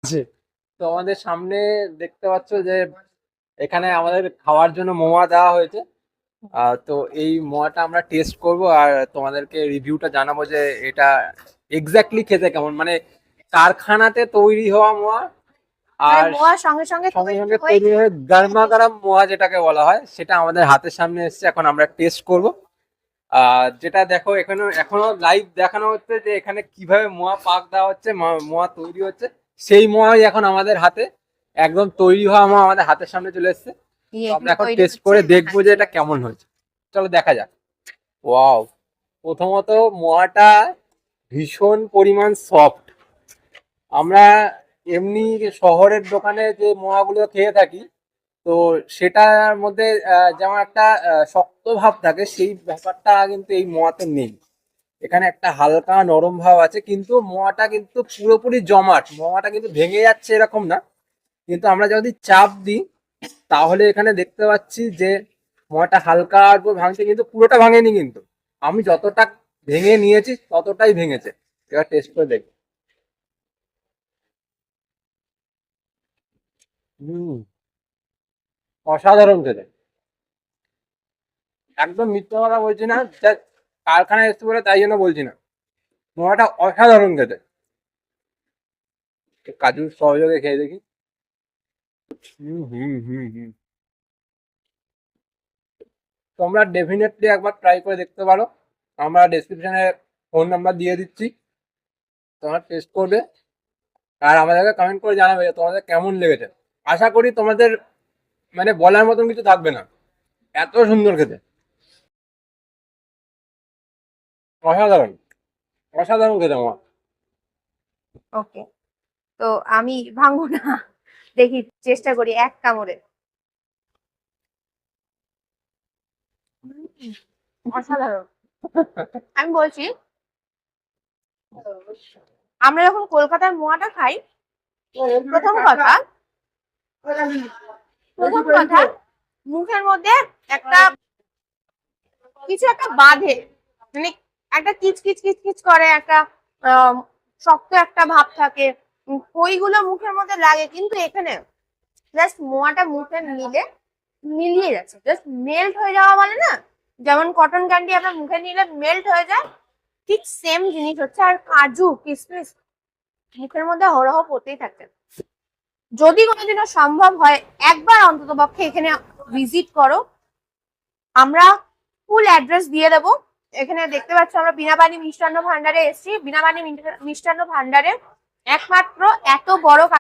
আছে। তো আমাদের সামনে দেখতে পাচ্ছ যে এখানে আমাদের খাওয়ার জন্য মোয়া দেওয়া হয়েছে। তো এই মোয়াটা আমরা টেস্ট করব আর তোমাদেরকে রিভিউটা জানাবো যে এটা এক্স্যাক্টলি খেতে কেমন, মানে কারখানাতে তৈরি হওয়া মোয়া মানে আর মোয়া সঙ্গে সঙ্গে সঙ্গে তৈরি সঙ্গে হয়ে তৈরি হয়ে গরমা খেতে। গরম মোয়া যেটাকে বলা হয় সেটা আমাদের হাতের সামনে এসেছে, এখন আমরা টেস্ট করব। যেটা দেখো এখানে এখনো লাইভ দেখানো হচ্ছে যে এখানে কিভাবে মোয়া পাক দেওয়া হচ্ছে, মোয়া তৈরি হচ্ছে। সেই মোয়াই এখন আমাদের হাতে একদম তৈরি হওয়া মোয়া আমাদের হাতের সামনে চলে এসেছে। দিয়ে তো আমরা এখানে এখন তৈরি টেস্ট হচ্ছে, করে আমার দেখবো হাতে যে চলে এটা এসেছে। কেমন হয়েছে। চলো দেখা যাক। ওয়াও, প্রথমত মোয়াটা ভীষণ পরিমাণ সফট। আমরা এমনি শহরের দোকানে যে মোয়াগুলো খেয়ে থাকি, তো সেটার মধ্যে যেমন একটা শক্ত ভাব থাকে, সেই ব্যাপারটা কিন্তু এই মোয়াতে নেই। এখানে একটা হালকা নরম ভাব আছে, কিন্তু মোয়াটা কিন্তু পুরোপুরি জমাট, মোয়াটা কিন্তু ভেঙে যাচ্ছে এরকম না। কিন্তু আমরা যদি চাপ দিই তাহলে এখানে দেখতে পাচ্ছি যে মোয়াটা হালকা একটু ভাঙছে, কিন্তু পুরোটা ভাঙেনি। কিন্তু আমি যতটা ভেঙে নিয়েছি ততটাই ভেঙেছে। এবার টেস্ট করে দেখি। হুম, অসাধারণ খেতে। একদম মিথ্যা কথা বলছি না, just কারখানায় এসছে বলে তাই জন্য বলছি না। মোয়াটা অসাধারণ খেতে। কাজুর সহযোগে খেয়ে দেখি। হুম হুম হুম হুম তোমরা ডেফিনেটলি একবার ট্রাই করে দেখতে পারো। আমরা ডেসক্রিপশনে ফোন নাম্বার দিয়ে দিচ্ছি, তোমরা টেস্ট করবে আর আমাদেরকে কমেন্ট করে জানাবে যে তোমাদের কেমন লেগেছে। আশা করি তোমাদের মানে বলার মতন কিছু থাকবে না, এত সুন্দর খেতে। অসাধারণ, অসাধারণ খেতে আমার। ওকে, তো আমি ভাঙবো না, দেখি চেষ্টা করি এক কামড়ে। অসাধারণ। আমি বলছি, আমরা যখন কলকাতার মোয়াটা খাই, প্রথম কথা প্রথম কথা মুখের মধ্যে একটা কিছু একটা বাঁধে, মানে একটা কিচ কিচ কিচ কিচ করে, একটা আহ, শক্ত একটা ভাব থাকে। ওইগুলো মুখের মধ্যে লাগে, কিন্তু এখানে জাস্ট মোয়াটা মুখে নিলে মিলিয়ে যাচ্ছে, জাস্ট মেল্ট হয়ে যাওয়া বলে না, যেমন কটন ক্যান্ডি আপনার মুখে নিলে মেল্ট হয়ে যায়, ঠিক সেম জিনিস হচ্ছে। আর কাজু কিশমিশ মুখের মধ্যে হরহ পড়তেই থাকে। যদি কোনোদিনও সম্ভব হয়, একবার অন্তত পক্ষে এখানে ভিজিট করো। আমরা ফুল অ্যাড্রেস দিয়ে দেবো। এখানে দেখতে পাচ্ছ আমরা বীণাপানি মিষ্টান্ন ভান্ডারে এসেছি। বীণাপানি মিষ্টান্ন ভান্ডারে একমাত্র এত বড়